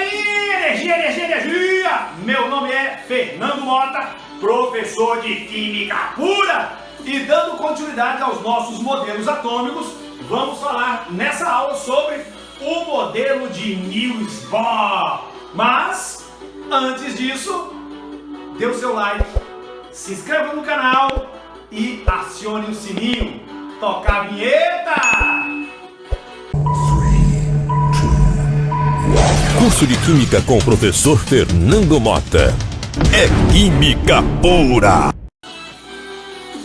galerinha, energia! Meu nome é Fernando Mota, professor de Química Pura. E dando continuidade aos nossos modelos atômicos, vamos falar nessa aula sobre o modelo de Niels Bohr. Mas, antes disso, dê o seu like, se inscreva no canal e acione o sininho. Toca a vinheta! Curso de Química com o professor Fernando Mota. É Química Pura!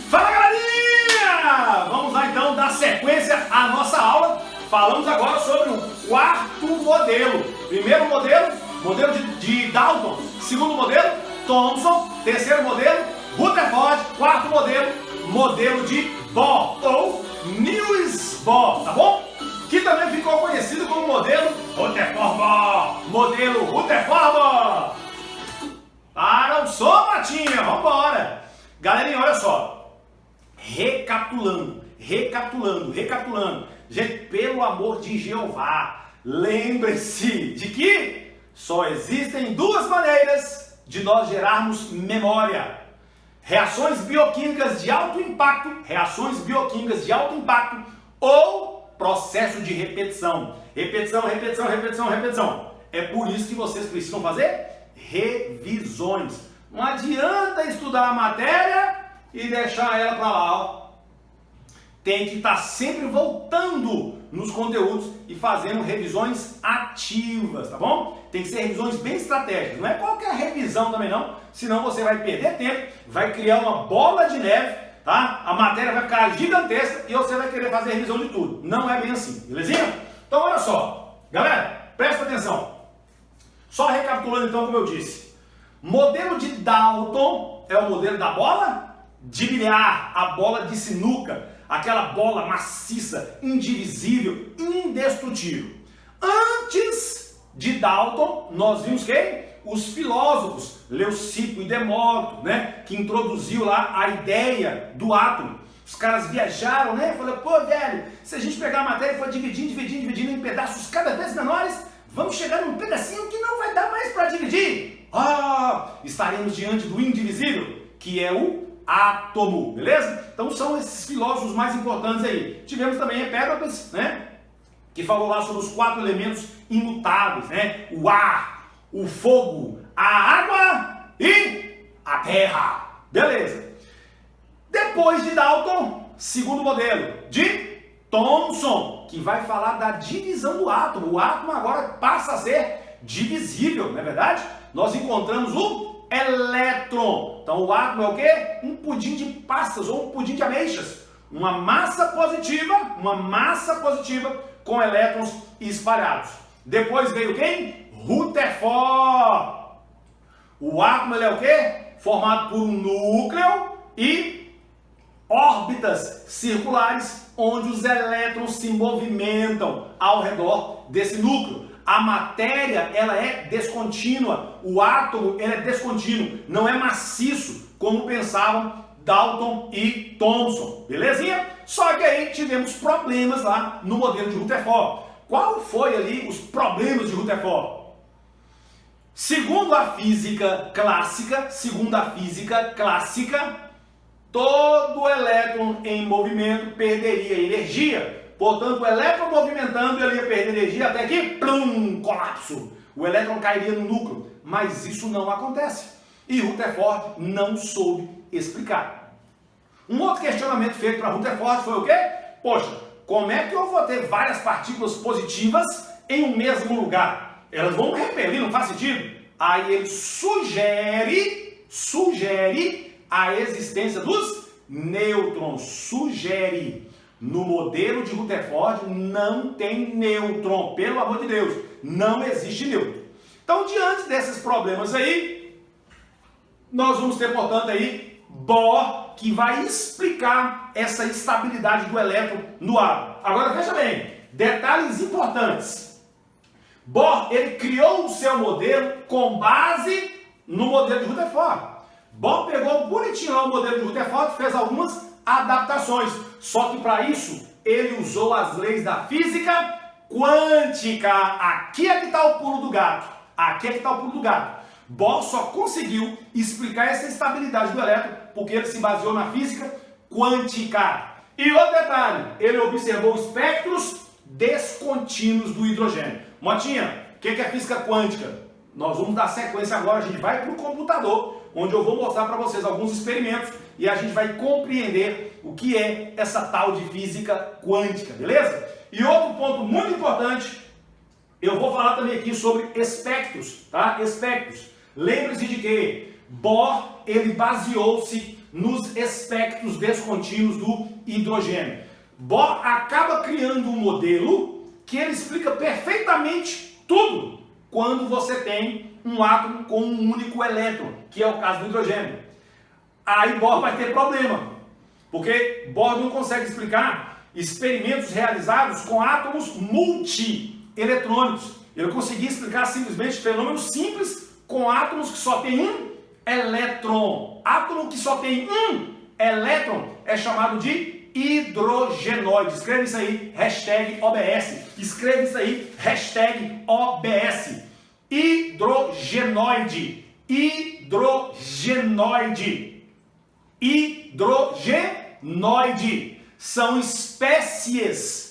Fala, galerinha! Vamos lá então dar sequência à nossa aula. Falamos agora sobre o quarto modelo. Primeiro modelo, modelo de Dalton. Segundo modelo, Thomson. Terceiro modelo, Rutherford. Quarto modelo, modelo de Bohr ou Niels Bohr, tá bom? Que também ficou conhecido como modelo Rutherford. Modelo Rutherford. Para o som, Matinha, vambora! Galerinha, olha só. Recapitulando. Gente, pelo amor de Jeová, lembre-se de que só existem duas maneiras de nós gerarmos memória. Reações bioquímicas de alto impacto, ou processo de repetição. Repetição. É por isso que vocês precisam fazer revisões. Não adianta estudar a matéria e deixar ela para lá, ó. Tem que estar sempre voltando nos conteúdos e fazendo revisões ativas, tá bom? Tem que ser revisões bem estratégicas, não é qualquer revisão também não, senão você vai perder tempo, vai criar uma bola de neve, tá? A matéria vai ficar gigantesca e você vai querer fazer revisão de tudo. Não é bem assim, belezinha? Então olha só, galera, presta atenção. Só recapitulando então, como eu disse, modelo de Dalton é o modelo da bola de bilhar, a bola de sinuca, aquela bola maciça, indivisível, indestrutível. Antes de Dalton, nós vimos quem? Os filósofos, Leucipo e Demócrito, né? Que introduziu lá a ideia do átomo. Os caras viajaram, né? Falaram, pô, velho, se a gente pegar a matéria e for dividindo em pedaços cada vez menores, vamos chegar num pedacinho que não vai dar mais para dividir. Estaremos diante do indivisível, que é o átomo, beleza? Então são esses filósofos mais importantes aí. Tivemos também Empédocles, né? Que falou lá sobre os 4 elementos imutáveis, né? O ar, o fogo, a água e a terra. Beleza. Depois de Dalton, segundo modelo de Thomson, que vai falar da divisão do átomo. O átomo agora passa a ser divisível, não é verdade? Nós encontramos o elétron. Então o átomo é o quê? Um pudim de pastas ou um pudim de ameixas. Uma massa positiva com elétrons espalhados. Depois veio quem? Rutherford. O átomo ele é o quê? Formado por um núcleo e órbitas circulares onde os elétrons se movimentam ao redor desse núcleo. A matéria, ela é descontínua, o átomo, ele é descontínuo, não é maciço, como pensavam Dalton e Thomson, belezinha? Só que aí tivemos problemas lá no modelo de Rutherford. Qual foi ali os problemas de Rutherford? Segundo a física clássica, todo elétron em movimento perderia energia. Portanto, o elétron movimentando, ele ia perder energia até que, colapso. O elétron cairia no núcleo. Mas isso não acontece. E Rutherford não soube explicar. Um outro questionamento feito para Rutherford foi o quê? Poxa, como é que eu vou ter várias partículas positivas em um mesmo lugar? Elas vão repelir, não faz sentido? Aí ele sugere a existência dos nêutrons. No modelo de Rutherford não tem nêutron, pelo amor de Deus, não existe nêutron. Então, diante desses problemas aí, nós vamos ter, portanto, aí Bohr, que vai explicar essa estabilidade do elétron no átomo. Agora, veja bem, detalhes importantes. Bohr, ele criou o seu modelo com base no modelo de Rutherford. Bohr pegou bonitinho lá o modelo de Rutherford, fez algumas adaptações. Só que para isso ele usou as leis da física quântica. Aqui é que está o pulo do gato. Aqui é que está o pulo do gato. Bohr só conseguiu explicar essa estabilidade do elétron porque ele se baseou na física quântica. E outro detalhe, ele observou espectros descontínuos do hidrogênio. Motinha, o que é física quântica? Nós vamos dar sequência agora, a gente vai para o computador, onde eu vou mostrar para vocês alguns experimentos e a gente vai compreender o que é essa tal de física quântica, beleza? E outro ponto muito importante, eu vou falar também aqui sobre espectros, tá? Espectros. Lembre-se de que Bohr, ele baseou-se nos espectros descontínuos do hidrogênio. Bohr acaba criando um modelo que ele explica perfeitamente tudo quando você tem um átomo com um único elétron, que é o caso do hidrogênio. Aí Bohr vai ter problema, porque Bohr não consegue explicar experimentos realizados com átomos multieletrônicos. Ele conseguia explicar simplesmente fenômenos simples com átomos que só tem um elétron. Átomo que só tem um elétron é chamado de hidrogenoide. Escreve isso aí, hashtag OBS. Escreve isso aí, hashtag OBS. Hidrogenoide. Hidrogenoide. Hidrogenoide. São espécies.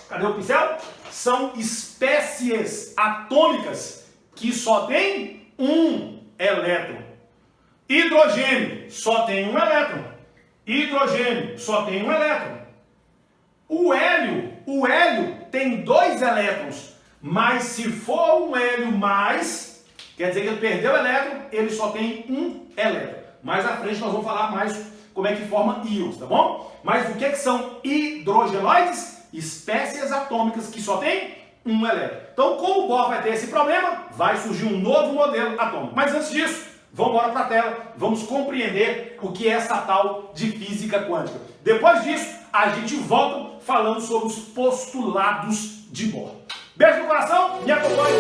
Cadê o pincel? São espécies atômicas que só tem um elétron. Hidrogênio só tem um elétron. Hidrogênio só tem um elétron. O hélio tem 2 elétrons, mas se for um hélio mais, quer dizer que ele perdeu o elétron, ele só tem um elétron. Mais à frente nós vamos falar mais como é que forma íons, tá bom? Mas o que são hidrogenoides? Espécies atômicas que só tem um elétron. Então, como o Bohr vai ter esse problema, vai surgir um novo modelo atômico. Mas antes disso, vamos embora para a tela, vamos compreender o que é essa tal de física quântica. Depois disso, a gente volta falando sobre os postulados de Bohr. Beijo no coração, me acompanhe.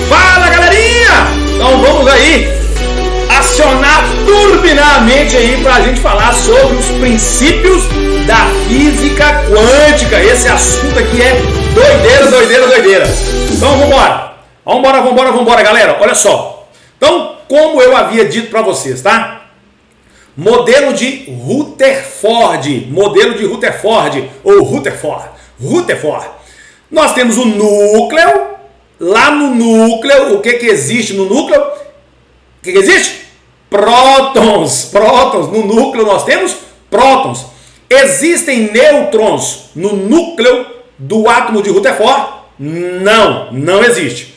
Fala, galerinha! Então vamos aí acionar turbinamente aí para a gente falar sobre os princípios da física quântica. Esse assunto aqui é doideira. Então vambora, galera. Olha só. Então, como eu havia dito para vocês, tá? Modelo de Rutherford. Ou Rutherford. Nós temos o núcleo. Lá no núcleo, o que existe no núcleo? O que existe? Prótons. No núcleo nós temos prótons. Existem nêutrons no núcleo do átomo de Rutherford? Não existe.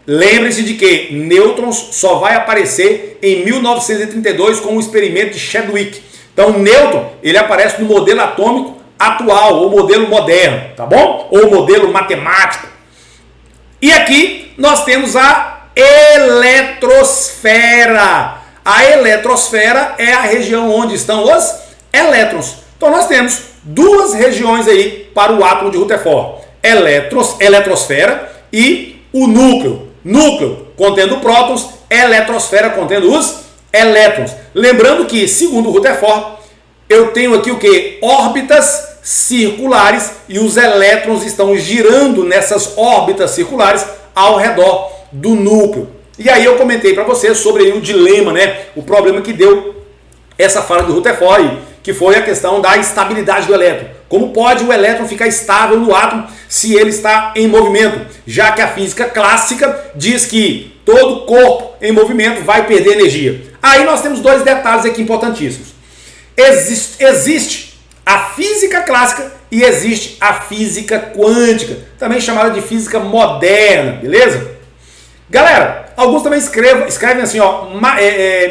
Lembre-se de que nêutrons só vai aparecer em 1932 com o experimento de Chadwick. Então, o nêutron, ele aparece no modelo atômico atual, ou modelo moderno, tá bom? Ou modelo matemático. E aqui nós temos a eletrosfera. A eletrosfera é a região onde estão os elétrons. Então nós temos 2 regiões aí para o átomo de Rutherford. Eletrosfera e o núcleo. Núcleo contendo prótons, eletrosfera contendo os elétrons. Lembrando que, segundo Rutherford, eu tenho aqui o que? Órbitas circulares e os elétrons estão girando nessas órbitas circulares ao redor do núcleo. E aí eu comentei para vocês sobre o dilema, né? O problema que deu essa fala do Rutherford, que foi a questão da estabilidade do elétron. Como pode o elétron ficar estável no átomo se ele está em movimento? Já que a física clássica diz que todo corpo em movimento vai perder energia. Aí nós temos 2 detalhes aqui importantíssimos. Existe a física clássica e existe a física quântica, também chamada de física moderna, beleza? Galera, alguns também escrevem assim, ó,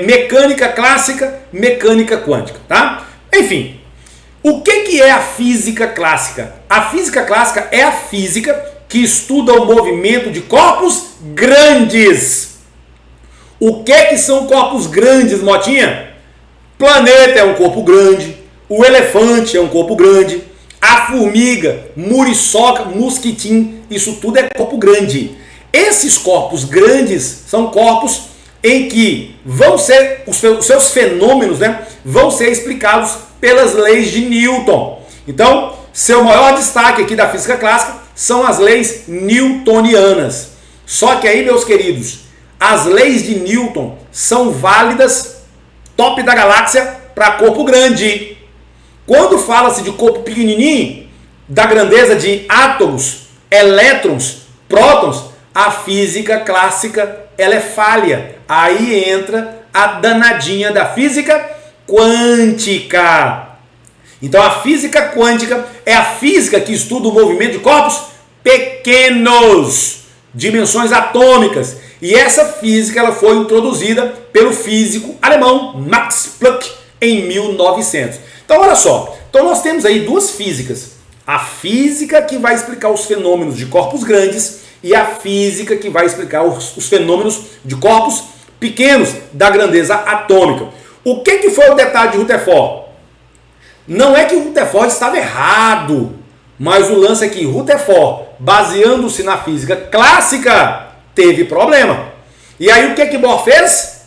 mecânica clássica, mecânica quântica, tá? Enfim, o que é a física clássica? A física clássica é a física que estuda o movimento de corpos grandes. O que são corpos grandes, Motinha? Planeta é um corpo grande, o elefante é um corpo grande, a formiga, muriçoca, mosquitim, isso tudo é corpo grande. Esses corpos grandes são corpos em que vão ser os seus fenômenos, né, vão ser explicados pelas leis de Newton. Então, seu maior destaque aqui da física clássica são as leis newtonianas. Só que aí, meus queridos, as leis de Newton são válidas, top da galáxia, para corpo grande. Quando fala-se de corpo pequenininho, da grandeza de átomos, elétrons, prótons, a física clássica ela é falha. Aí entra a danadinha da física quântica. Então a física quântica é a física que estuda o movimento de corpos pequenos, dimensões atômicas. E essa física ela foi introduzida pelo físico alemão Max Planck em 1900. Então olha só, então nós temos aí duas físicas. A física que vai explicar os fenômenos de corpos grandes e a física que vai explicar os fenômenos de corpos pequenos da grandeza atômica. O que foi o detalhe de Rutherford? Não é que o Rutherford estava errado, mas o lance é que Rutherford, baseando-se na física clássica, teve problema. E aí o que Bohr fez?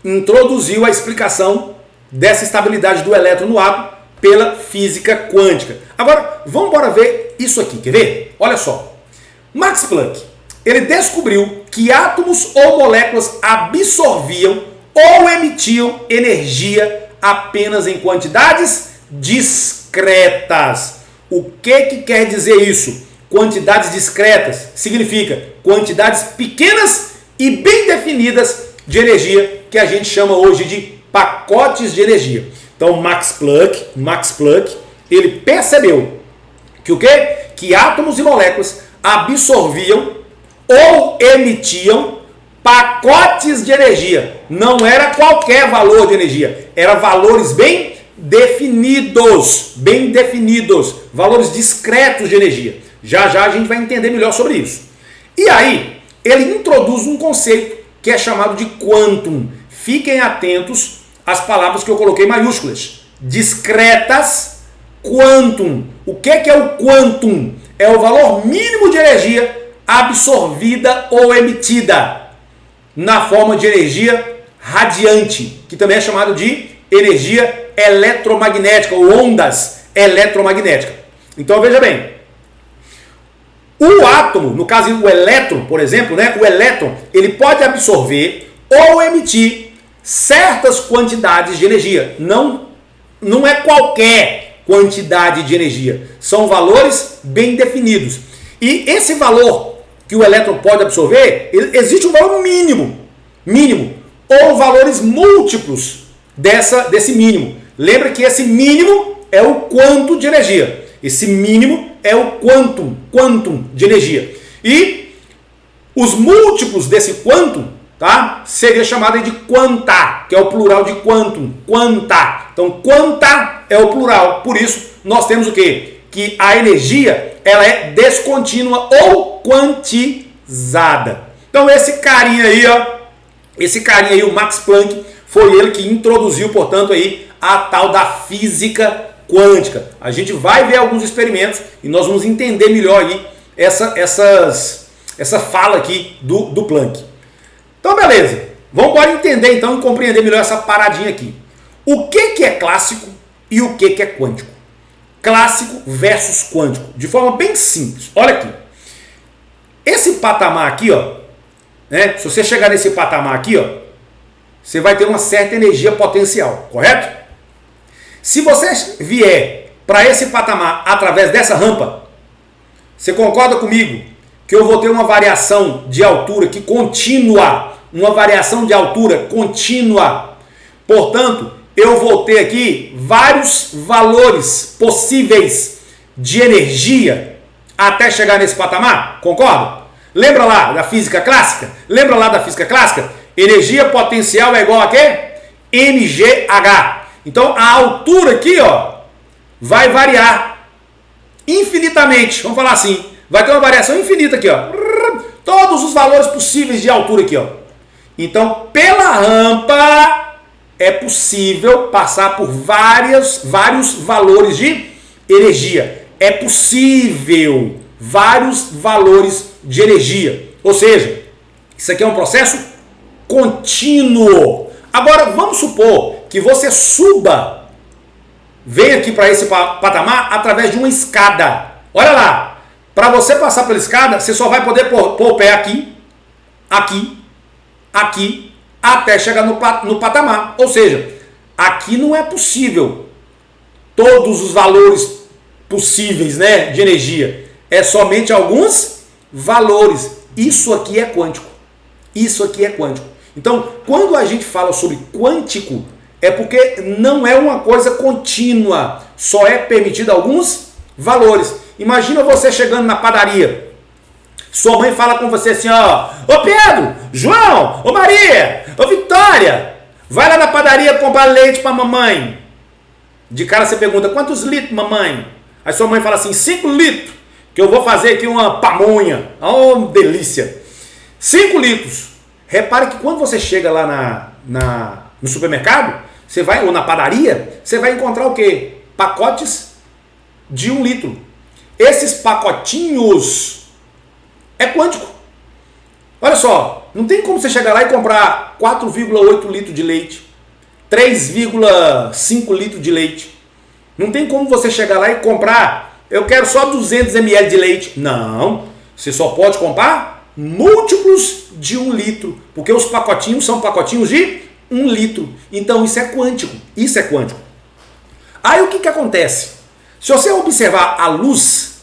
Introduziu a explicação dessa estabilidade do elétron no átomo pela física quântica. Agora, vamos embora ver isso aqui, quer ver? Olha só. Max Planck, ele descobriu que átomos ou moléculas absorviam ou emitiam energia apenas em quantidades discretas. O que quer dizer isso? Quantidades discretas significa quantidades pequenas e bem definidas de energia, que a gente chama hoje de pacotes de energia. Então Max Planck, ele percebeu que o quê? Que átomos e moléculas absorviam ou emitiam pacotes de energia. Não era qualquer valor de energia, eram valores bem definidos, valores discretos de energia. Já a gente vai entender melhor sobre isso. E aí, ele introduz um conceito que é chamado de quantum. Fiquem atentos às palavras que eu coloquei maiúsculas. Discretas, quantum. O que é o quantum? É o valor mínimo de energia absorvida ou emitida na forma de energia radiante, que também é chamado de energia eletromagnética ou ondas eletromagnéticas. Então veja bem, o átomo, no caso o elétron, por exemplo, né, o elétron, ele pode absorver ou emitir certas quantidades de energia. Não é qualquer quantidade de energia, são valores bem definidos. E esse valor que o elétron pode absorver, existe um valor mínimo, ou valores múltiplos desse mínimo. Lembra que esse mínimo é o quantum de energia. Esse mínimo é o quantum de energia. E os múltiplos desse quantum, tá, seria chamado de quanta, que é o plural de quantum, quanta. Então quanta é o plural. Por isso nós temos o quê? Que a energia ela é descontínua ou quantizada. Então esse carinha aí, o Max Planck, foi ele que introduziu, portanto, aí a tal da física quântica. A gente vai ver alguns experimentos e nós vamos entender melhor aí essa fala aqui do Planck. Então beleza, vamos agora entender então e compreender melhor essa paradinha aqui. O que é clássico e o que é quântico? Clássico versus quântico, de forma bem simples. Olha aqui, esse patamar aqui, ó, né? Se você chegar nesse patamar aqui, ó, você vai ter uma certa energia potencial, correto? Se você vier para esse patamar através dessa rampa, você concorda comigo que eu vou ter uma variação de altura que contínua, Portanto, eu vou ter aqui vários valores possíveis de energia até chegar nesse patamar, concorda? Lembra lá da física clássica? Energia potencial é igual a quê? mgh. Então a altura aqui, ó, vai variar infinitamente. Vamos falar assim, vai ter uma variação infinita aqui, ó. Todos os valores possíveis de altura aqui, ó. Então, pela rampa é possível passar por vários valores de energia. É possível vários valores de energia. Ou seja, isso aqui é um processo contínuo. Agora, vamos supor que você suba, venha aqui para esse patamar através de uma escada. Olha lá, Para você passar pela escada, você só vai poder pôr o pé aqui, aqui, aqui, até chegar no patamar. Ou seja, aqui não é possível todos os valores possíveis, né, de energia. É somente alguns valores. Isso aqui é quântico. Isso aqui é quântico. Então, quando a gente fala sobre quântico, é porque não é uma coisa contínua. Só é permitido alguns valores. Imagina você chegando na padaria. Sua mãe fala com você assim, ó: ô Pedro, João, ô Maria, ô Vitória, vai lá na padaria comprar leite pra mamãe. De cara você pergunta: quantos litros, mamãe? Aí sua mãe fala assim: 5 litros, que eu vou fazer aqui uma pamonha. Oh, delícia. 5 litros. Repare que quando você chega lá no supermercado, você vai, ou na padaria, você vai encontrar o quê? Pacotes de 1 litro. Esses pacotinhos é quântico. Olha só, não tem como você chegar lá e comprar 4,8 litros de leite, 3,5 litros de leite. Não tem como você chegar lá e comprar, eu quero só 200 ml de leite. Não, você só pode comprar múltiplos de 1 litro, porque os pacotinhos são pacotinhos de 1 litro. Então isso é quântico, isso é quântico. Aí o que acontece? Se você observar a luz,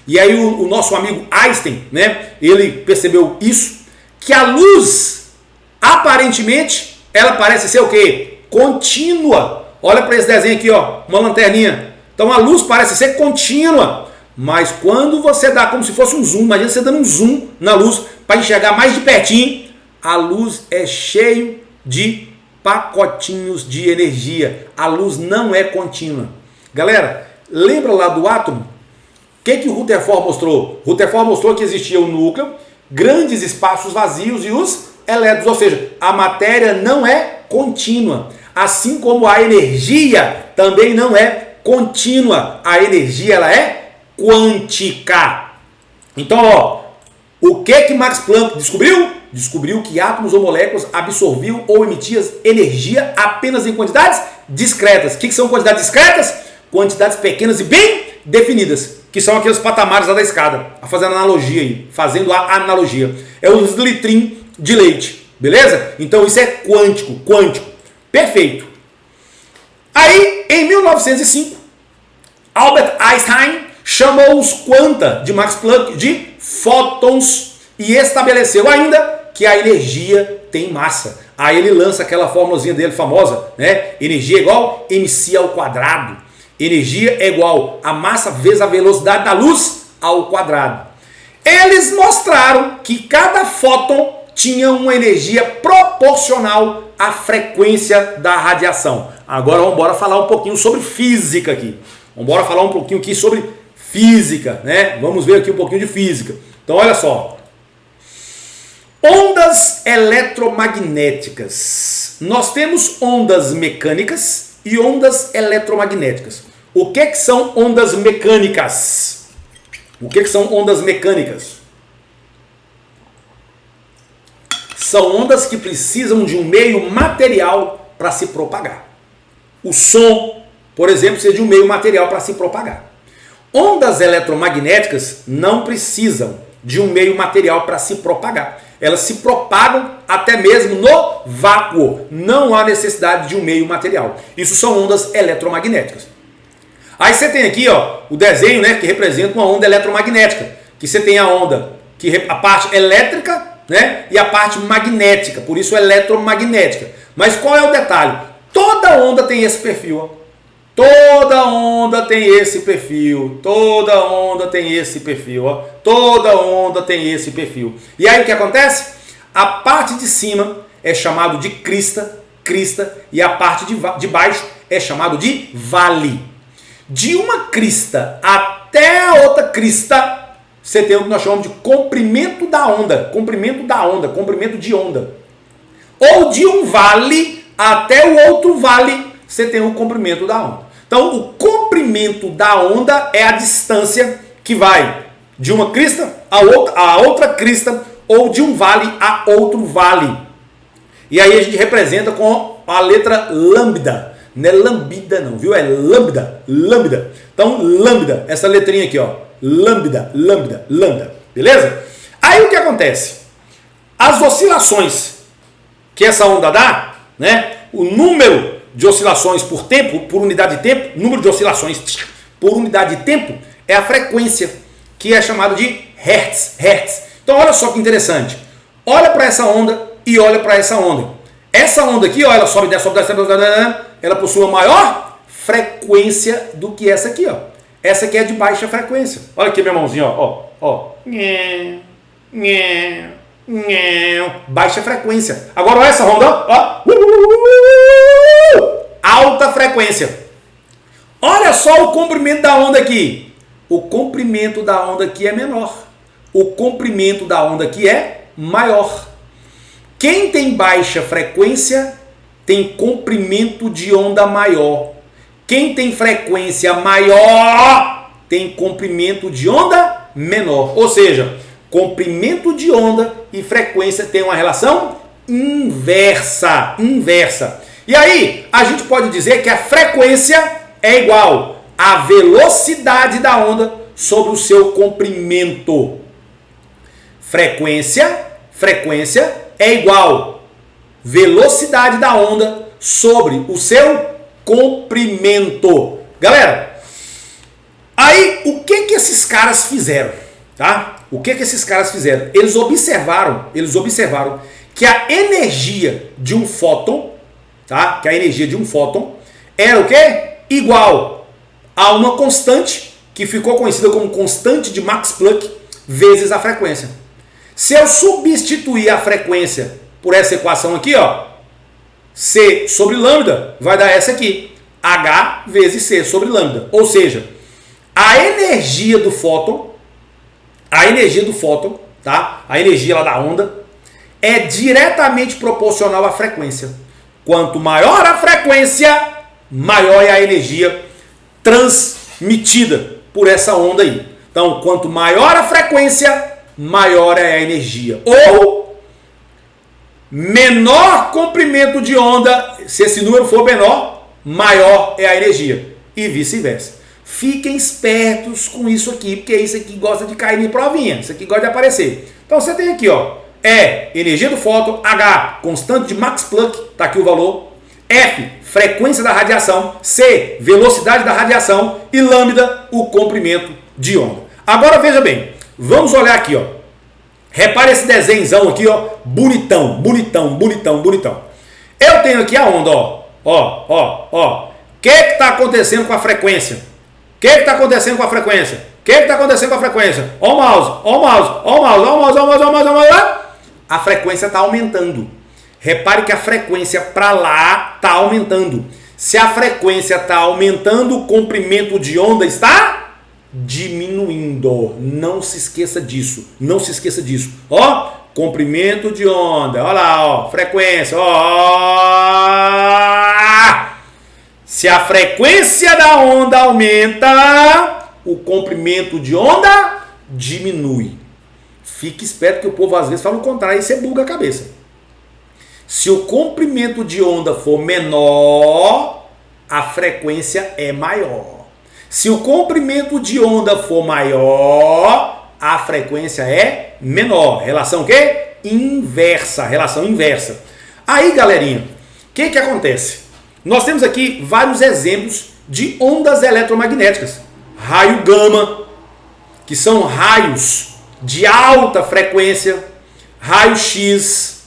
e aí o nosso amigo Einstein, né, ele percebeu isso, que a luz, aparentemente, ela parece ser o quê? Contínua. Olha para esse desenho aqui, ó, uma lanterninha. Então a luz parece ser contínua, mas quando você dá como se fosse um zoom, imagina você dando um zoom na luz para enxergar mais de pertinho, a luz é cheio de pacotinhos de energia. A luz não é contínua. Galera, lembra lá do átomo? O que o Rutherford mostrou? Rutherford mostrou que existia o núcleo, grandes espaços vazios e os elétrons, ou seja, a matéria não é contínua. Assim como a energia também não é contínua. A energia ela é quântica. Então, ó, o que Max Planck descobriu? Descobriu que átomos ou moléculas absorviam ou emitiam energia apenas em quantidades discretas. O que são quantidades discretas? Quantidades pequenas e bem definidas, que são aqueles patamares lá da escada. Fazendo analogia aí, fazendo a analogia. É os litrinhos de leite, beleza? Então isso é quântico, quântico. Perfeito. Aí, em 1905, Albert Einstein chamou os quanta de Max Planck de fótons e estabeleceu ainda que a energia tem massa. Aí ele lança aquela formulazinha dele famosa, né? Energia é igual mc ao quadrado. Energia é igual a massa vezes a velocidade da luz ao quadrado. Eles mostraram que cada fóton tinha uma energia proporcional à frequência da radiação. Agora vamos embora falar um pouquinho sobre física aqui. Vamos embora falar um pouquinho aqui sobre física, né? Vamos ver aqui um pouquinho de física. Então olha só. Ondas eletromagnéticas. Nós temos ondas mecânicas e ondas eletromagnéticas. O que são ondas mecânicas? O que são ondas mecânicas? São ondas que precisam de um meio material para se propagar. O som, por exemplo, precisa de um meio material para se propagar. Ondas eletromagnéticas não precisam de um meio material para se propagar. Elas se propagam até mesmo no vácuo. Não há necessidade de um meio material. Isso são ondas eletromagnéticas. Aí você tem aqui, ó, o desenho, né, que representa uma onda eletromagnética. Que você tem a onda, a parte elétrica, né, e a parte magnética. Por isso eletromagnética. Mas qual é o detalhe? Toda onda tem esse perfil, ó. Toda onda tem esse perfil. Toda onda tem esse perfil, ó. Toda onda tem esse perfil. E aí o que acontece? A parte de cima é chamado de crista, e a parte de baixo é chamado de vale. De uma crista até a outra crista, você tem o que nós chamamos de comprimento da onda, comprimento de onda. Ou de um vale até o outro vale, você tem o comprimento da onda. Então, o comprimento da onda é a distância que vai de uma crista a outra crista, ou de um vale a outro vale. E aí a gente representa com a letra lambda. Não é lambida não, viu? É lambda, lambda. Então, lambda, essa letrinha aqui, ó. lambda, lambda, lambda. Beleza? Aí o que acontece? As oscilações que essa onda dá, né? O número de oscilações por tempo, por unidade de tempo, número de oscilações por unidade de tempo é a frequência, que é chamado de hertz, hertz. Então olha só que interessante. Olha para essa onda e olha para essa onda. Essa onda aqui, ó, ela sobe, desce, sobe, desce, ela possui uma maior frequência do que essa aqui, ó. Essa aqui é de baixa frequência. Olha aqui minha mãozinha, ó. Baixa frequência. Agora olha essa onda, ó. Alta frequência. Olha só o comprimento da onda aqui. O comprimento da onda aqui é menor. O comprimento da onda aqui é maior. Quem tem baixa frequência tem comprimento de onda maior. Quem tem frequência maior tem comprimento de onda menor. Ou seja, comprimento de onda e frequência tem uma relação inversa. Inversa. E aí, a gente pode dizer que a frequência é igual à velocidade da onda sobre o seu comprimento. Frequência é igual velocidade da onda sobre o seu comprimento. Galera, aí o que esses caras fizeram, tá? O que esses caras fizeram? Eles observaram que a energia de um fóton, tá? Que a energia de um fóton era o quê? Igual a uma constante que ficou conhecida como constante de Max Planck vezes a frequência. Se eu substituir a frequência por essa equação aqui, ó, C sobre lambda vai dar essa aqui, H vezes C sobre lambda. Ou seja, a energia do fóton, tá? A energia lá da onda é diretamente proporcional à frequência. Quanto maior a frequência, maior é a energia transmitida por essa onda aí. Então, quanto maior a frequência, maior é a energia. Ou menor comprimento de onda, se esse número for menor, maior é a energia. E vice-versa. Fiquem espertos com isso aqui, porque isso aqui gosta de cair em provinha. Isso aqui gosta de aparecer. Então você tem aqui, ó, energia do fóton, H, constante de Max Planck, tá aqui o valor. F, frequência da radiação. C, velocidade da radiação. E lambda, o comprimento de onda. Agora veja bem, vamos olhar aqui, ó. Repare esse desenhozão aqui, ó, bonitão, bonitão, bonitão, bonitão. Eu tenho aqui a onda, ó. O que está acontecendo com a frequência? O que está acontecendo com a frequência? O que está acontecendo com a frequência? Ó o mouse, ó o mouse, ó o mouse, ó o mouse, ó o mouse, ó o mouse, ó o mouse. A frequência está aumentando. Repare que a frequência para lá está aumentando. Se a frequência está aumentando, o comprimento de onda está diminuindo. Não se esqueça disso. Não se esqueça disso. Ó, comprimento de onda. Olha lá, ó, frequência. Ó. Se a frequência da onda aumenta, o comprimento de onda diminui. Fique esperto que o povo às vezes fala o contrário e você buga a cabeça. Se o comprimento de onda for menor, a frequência é maior. Se o comprimento de onda for maior, a frequência é menor. Relação o quê? Inversa. Relação inversa. Aí, galerinha, o que acontece? Nós temos aqui vários exemplos de ondas eletromagnéticas. Raio gama, que são raios de alta frequência, raio X,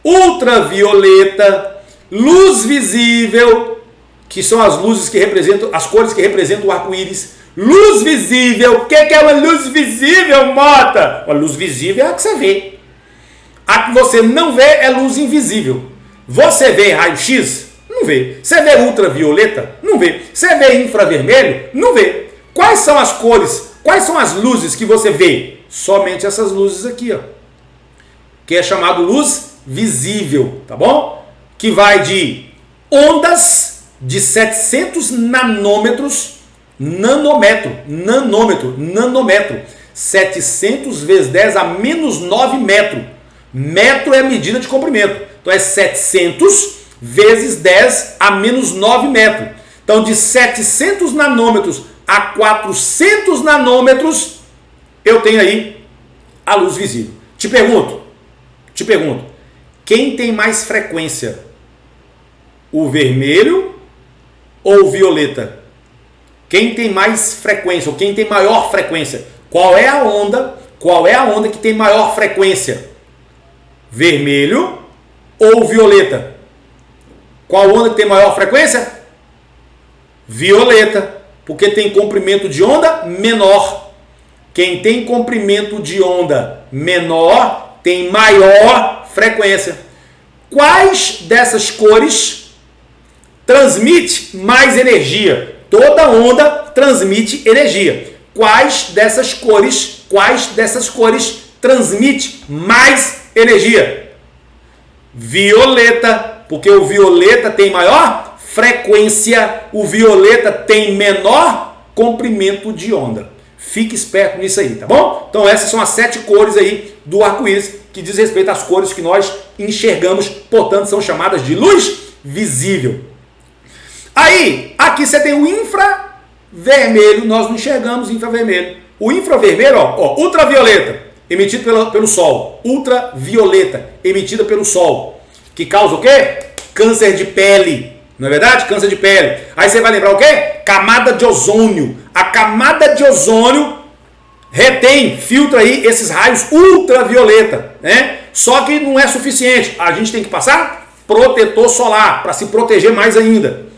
ultravioleta, luz visível, que são as luzes que representam, as cores que representam o arco-íris. Luz visível, o que é uma luz visível, Mota? Uma luz visível é a que você vê. A que você não vê é luz invisível. Você vê raio X? Não vê. Você vê ultravioleta? Não vê. Você vê infravermelho? Não vê. Quais são as cores? Quais são as luzes que você vê? Somente essas luzes aqui, ó. Que é chamado luz visível, tá bom? Que vai de ondas de 700 nanômetros, nanômetro, 700 vezes 10 a menos 9 metro. Metro é a medida de comprimento. Então é 700 vezes 10 a menos 9 metro. Então de 700 nanômetros a 400 nanômetros eu tenho aí a luz visível. Te pergunto, quem tem mais frequência? O vermelho ou o violeta? Quem tem mais frequência, ou quem tem maior frequência? Qual é a onda que tem maior frequência? Vermelho ou violeta? Qual onda que tem maior frequência? Violeta, porque tem comprimento de onda menor. Quem tem comprimento de onda menor tem maior frequência. Quais dessas cores transmite mais energia? Toda onda transmite energia. Quais dessas cores transmite mais energia? Violeta, porque o violeta tem maior frequência, o violeta tem menor comprimento de onda. Fique esperto nisso aí, tá bom? Então essas são as 7 cores aí do arco-íris que diz respeito às cores que nós enxergamos, portanto são chamadas de luz visível. Aí, aqui você tem o infravermelho, nós não enxergamos infravermelho. O infravermelho, ó, ultravioleta, emitido pelo Sol. Ultravioleta, emitida pelo Sol. Que causa o quê? Câncer de pele. Não é verdade? Câncer de pele. Aí você vai lembrar o quê? Camada de ozônio. A camada de ozônio retém, filtra aí esses raios ultravioleta, né? Só que não é suficiente. A gente tem que passar protetor solar para se proteger mais ainda.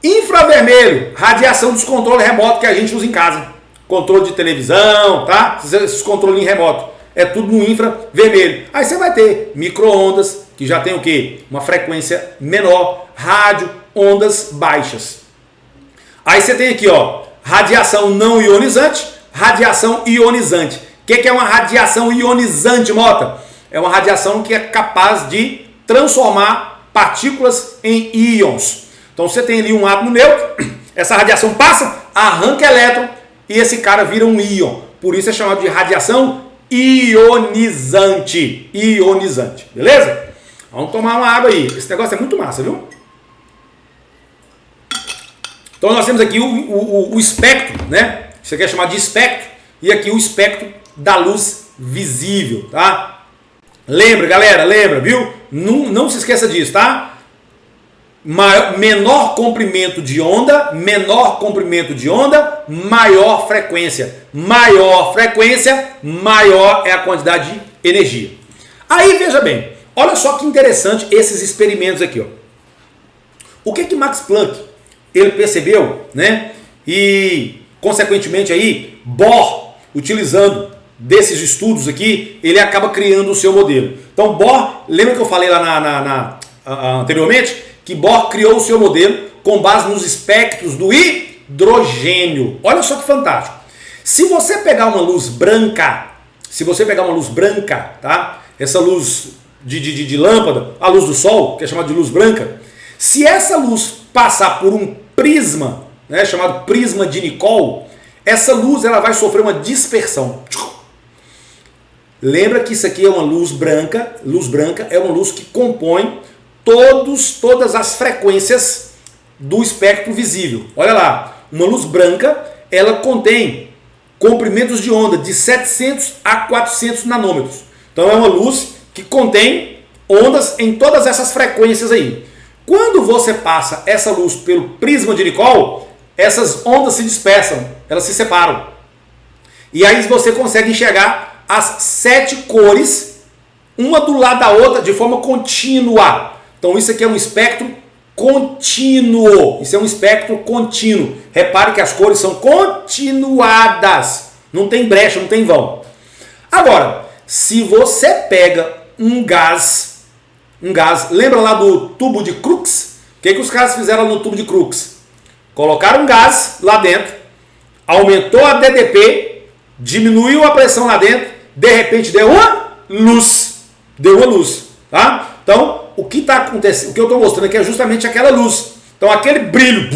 Infravermelho, radiação dos controles remotos que a gente usa em casa. Controle de televisão, tá? Esses controles remotos. É tudo no infravermelho. Aí você vai ter micro-ondas, que já tem o quê? Uma frequência menor. Rádio, ondas baixas. Aí você tem aqui, ó, radiação não ionizante, radiação ionizante. O que é uma radiação ionizante, Mota? É uma radiação que é capaz de transformar partículas em íons. Então você tem ali um átomo neutro, essa radiação passa, arranca elétron e esse cara vira um íon. Por isso é chamado de radiação ionizante. Ionizante, beleza? Vamos tomar uma água aí. Esse negócio é muito massa, viu? Então nós temos aqui o espectro, né? Isso aqui é chamado de espectro. E aqui o espectro da luz visível, tá? Lembra, galera? Lembra, viu? Não se esqueça disso, tá? Menor comprimento de onda, maior frequência. Maior frequência, maior é a quantidade de energia. Aí, veja bem, olha só que interessante esses experimentos aqui, ó. O que Max Planck ele percebeu, né? E, consequentemente, aí, Bohr, utilizando desses estudos aqui, ele acaba criando o seu modelo. Então, Bohr, lembra que eu falei lá anteriormente? Que Bohr criou o seu modelo com base nos espectros do hidrogênio. Olha só que fantástico. Se você pegar uma luz branca, tá? Essa luz de lâmpada, a luz do sol, que é chamada de luz branca, se essa luz passar por um prisma, né, chamado prisma de Nicol, essa luz ela vai sofrer uma dispersão. Lembra que isso aqui é uma luz branca. Luz branca é uma luz que compõe todas as frequências do espectro visível. Olha lá, uma luz branca, ela contém comprimentos de onda de 700 a 400 nanômetros. Então é uma luz que contém ondas em todas essas frequências aí. Quando você passa essa luz pelo prisma de Nicol, essas ondas se dispersam, elas se separam. E aí você consegue enxergar as 7 cores, uma do lado da outra, de forma contínua. Então isso aqui é um espectro contínuo. Isso é um espectro contínuo. Repare que as cores são continuadas. Não tem brecha, não tem vão. Agora, se você pega um gás, lembra lá do tubo de Crookes? O que os caras fizeram no tubo de Crookes? Colocaram um gás lá dentro, aumentou a DDP, diminuiu a pressão lá dentro, de repente deu uma luz. Tá? Então, o que está acontecendo, o que eu estou mostrando aqui é justamente aquela luz. Então, aquele brilho,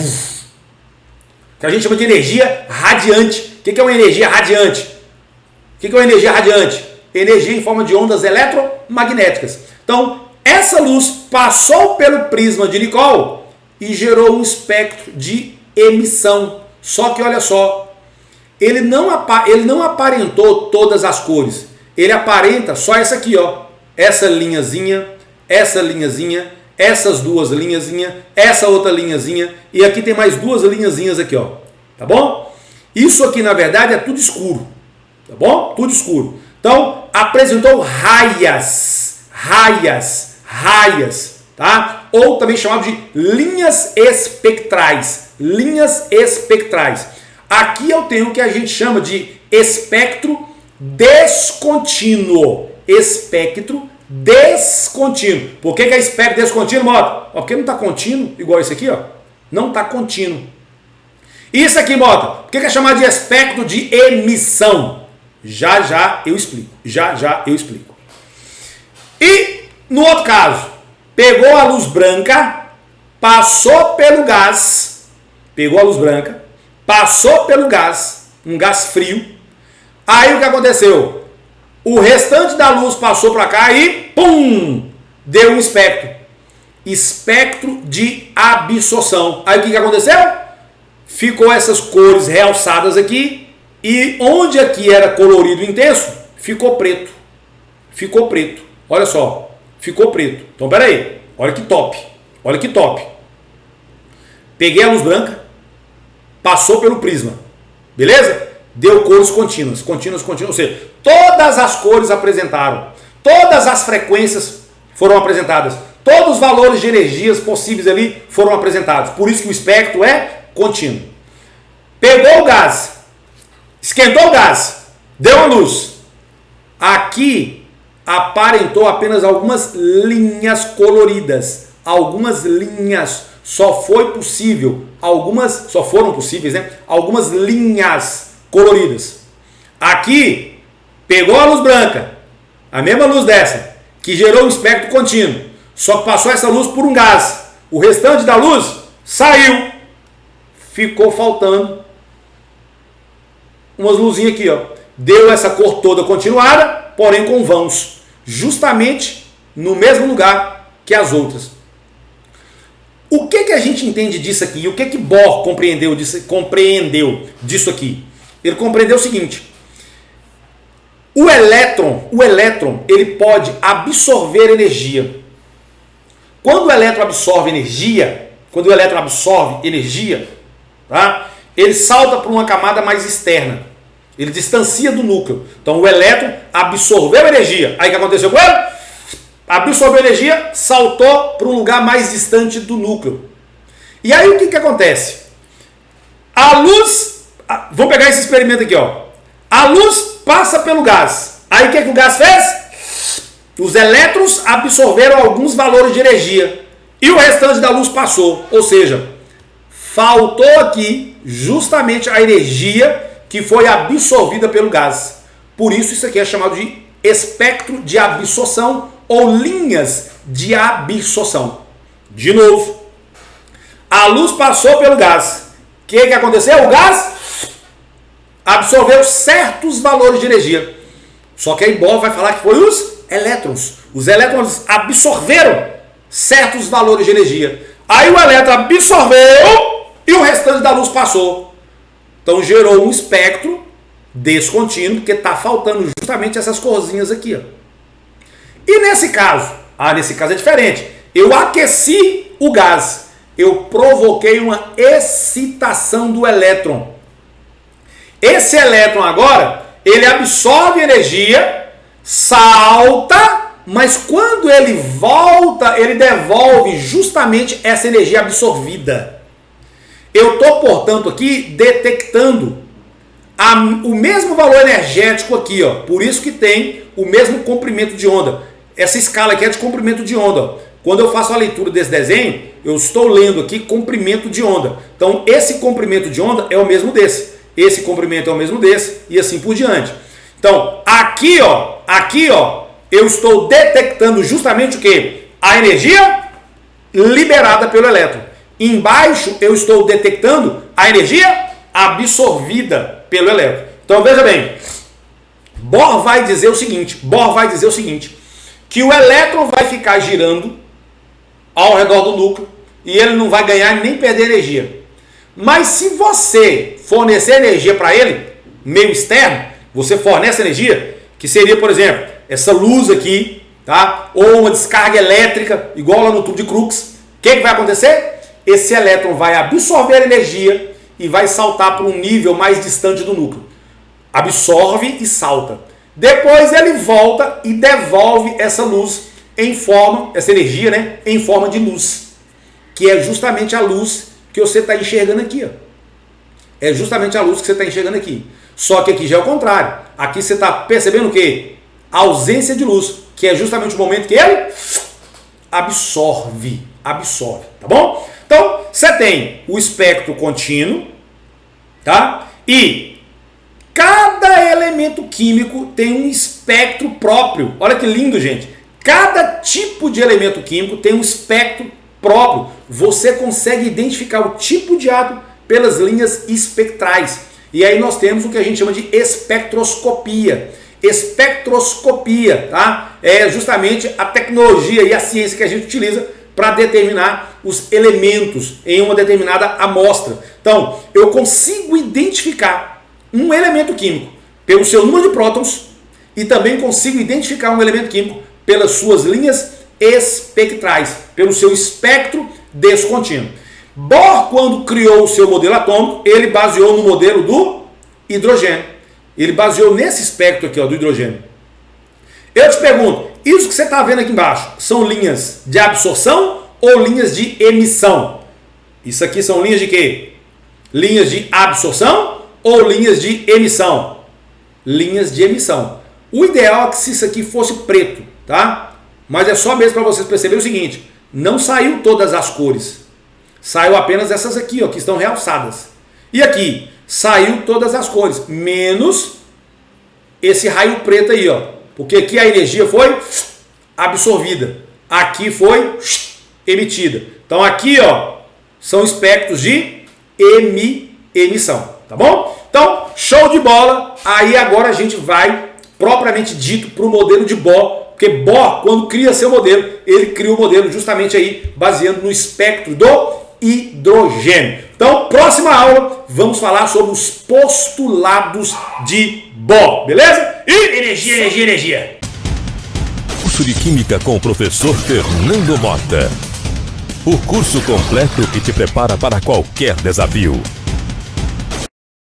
que a gente chama de energia radiante. O que é uma energia radiante? O que é uma energia radiante? Energia em forma de ondas eletromagnéticas. Então, essa luz passou pelo prisma de Nicol e gerou um espectro de emissão. Só que olha só, ele não aparentou todas as cores. Ele aparenta só essa aqui, ó. Essa linhazinha, essas duas linhazinhas, essa outra linhazinha, e aqui tem mais duas linhazinhas aqui, ó. Tá bom? Isso aqui, na verdade, é tudo escuro. Tá bom? Tudo escuro. Então, apresentou raias, tá? Ou também chamado de linhas espectrais. Linhas espectrais. Aqui eu tenho o que a gente chama de espectro descontínuo. Espectro descontínuo. Por que é espectro descontínuo, Mota? Porque não está contínuo, igual esse aqui, ó. Não está contínuo. Isso aqui, Mota, por que é chamado de espectro de emissão? Já eu explico. E no outro caso, pegou a luz branca, passou pelo gás, um gás frio. Aí o que aconteceu? O restante da luz passou para cá e pum! Deu um espectro. Espectro de absorção. Aí o que aconteceu? Ficou essas cores realçadas aqui. E onde aqui era colorido intenso, ficou preto. Olha só. Ficou preto. Então, peraí. Olha que top. Peguei a luz branca, passou pelo prisma. Beleza? Deu cores contínuas. Ou seja, todas as cores apresentaram. Todas as frequências foram apresentadas. Todos os valores de energias possíveis ali foram apresentados. Por isso que o espectro é contínuo. Pegou o gás. Esquentou o gás. Deu a luz. Aqui aparentou apenas algumas linhas coloridas. Algumas linhas. Só foram possíveis, né? Algumas linhas coloridas. Aqui, pegou a luz branca, a mesma luz dessa, que gerou um espectro contínuo, só que passou essa luz por um gás. O restante da luz saiu. Ficou faltando umas luzinhas aqui, ó. Deu essa cor toda continuada, porém com vãos, justamente no mesmo lugar que as outras. O que a gente entende disso aqui? O que Bohr compreendeu disso aqui? Ele compreendeu o seguinte: o elétron, ele pode absorver energia. Quando o elétron absorve energia, tá? Ele salta para uma camada mais externa. Ele distancia do núcleo. Então o elétron absorveu energia. Aí o que aconteceu com ele? Absorveu energia, saltou para um lugar mais distante do núcleo. E aí o que acontece? A luz, vamos pegar esse experimento aqui, ó. A luz passa pelo gás. Aí o que o gás fez? Os elétrons absorveram alguns valores de energia e o restante da luz passou. Ou seja, faltou aqui justamente a energia que foi absorvida pelo gás. Por isso aqui é chamado de espectro de absorção ou linhas de absorção. De novo, a luz passou pelo gás. O que aconteceu? O gás absorveu certos valores de energia. Só que aí Bohr vai falar que foi os elétrons. Os elétrons absorveram certos valores de energia. Aí o elétron absorveu e o restante da luz passou. Então gerou um espectro descontínuo, porque está faltando justamente essas corzinhas aqui, ó. E nesse caso? Nesse caso é diferente. Eu aqueci o gás. Eu provoquei uma excitação do elétron. Esse elétron agora, ele absorve energia, salta, mas quando ele volta, ele devolve justamente essa energia absorvida. Eu estou, portanto, aqui detectando o mesmo valor energético aqui, ó. Por isso que tem o mesmo comprimento de onda. Essa escala aqui é de comprimento de onda, ó. Quando eu faço a leitura desse desenho, eu estou lendo aqui comprimento de onda. Então, esse comprimento de onda é o mesmo desse. Esse comprimento é o mesmo desse e assim por diante. Então, aqui, ó, eu estou detectando justamente o quê? A energia liberada pelo elétron. Embaixo, eu estou detectando a energia absorvida pelo elétron. Então, veja bem, Bohr vai dizer o seguinte, que o elétron vai ficar girando ao redor do núcleo e ele não vai ganhar nem perder energia. Mas se você fornecer energia para ele, meio externo, você fornece energia, que seria, por exemplo, essa luz aqui, tá? Ou uma descarga elétrica, igual lá no tubo de Crookes. O que vai acontecer? Esse elétron vai absorver a energia e vai saltar para um nível mais distante do núcleo. Absorve e salta. Depois ele volta e devolve essa luz em forma, essa energia, né, em forma de luz, que é justamente a luz que você está enxergando aqui. Ó. É justamente a luz que você está enxergando aqui. Só que aqui já é o contrário. Aqui você está percebendo o quê? A ausência de luz, que é justamente o momento que ele absorve, tá bom? Então, você tem o espectro contínuo, tá? E cada elemento químico tem um espectro próprio. Olha que lindo, gente. Cada tipo de elemento químico tem um espectro próprio. Você consegue identificar o tipo de átomo pelas linhas espectrais. E aí nós temos o que a gente chama de espectroscopia. Espectroscopia, tá? É justamente a tecnologia e a ciência que a gente utiliza para determinar os elementos em uma determinada amostra. Então, eu consigo identificar um elemento químico pelo seu número de prótons e também consigo identificar um elemento químico pelas suas linhas espectrais, pelo seu espectro descontínuo. Bohr, quando criou o seu modelo atômico, ele baseou no modelo do hidrogênio. Ele baseou nesse espectro aqui, ó, do hidrogênio. Eu te pergunto, isso que você está vendo aqui embaixo, são linhas de absorção ou linhas de emissão? Isso aqui são linhas de quê? Linhas de absorção ou linhas de emissão? Linhas de emissão. O ideal é que se isso aqui fosse preto, tá? Mas é só mesmo para vocês perceberem o seguinte, não saiu todas as cores. Saiu apenas essas aqui, ó, que estão realçadas. E aqui, saiu todas as cores, menos esse raio preto aí, ó. Porque aqui a energia foi absorvida, aqui foi emitida. Então aqui, ó, são espectros de emissão, tá bom? Então, show de bola. Aí agora a gente vai, propriamente dito, para o modelo de Bohr. Porque Bohr, quando cria seu modelo, ele cria o modelo justamente aí, baseando no espectro do hidrogênio. Então, próxima aula, vamos falar sobre os postulados de Bohr, beleza? E energia. Curso de Química com o professor Fernando Mota. O curso completo que te prepara para qualquer desafio.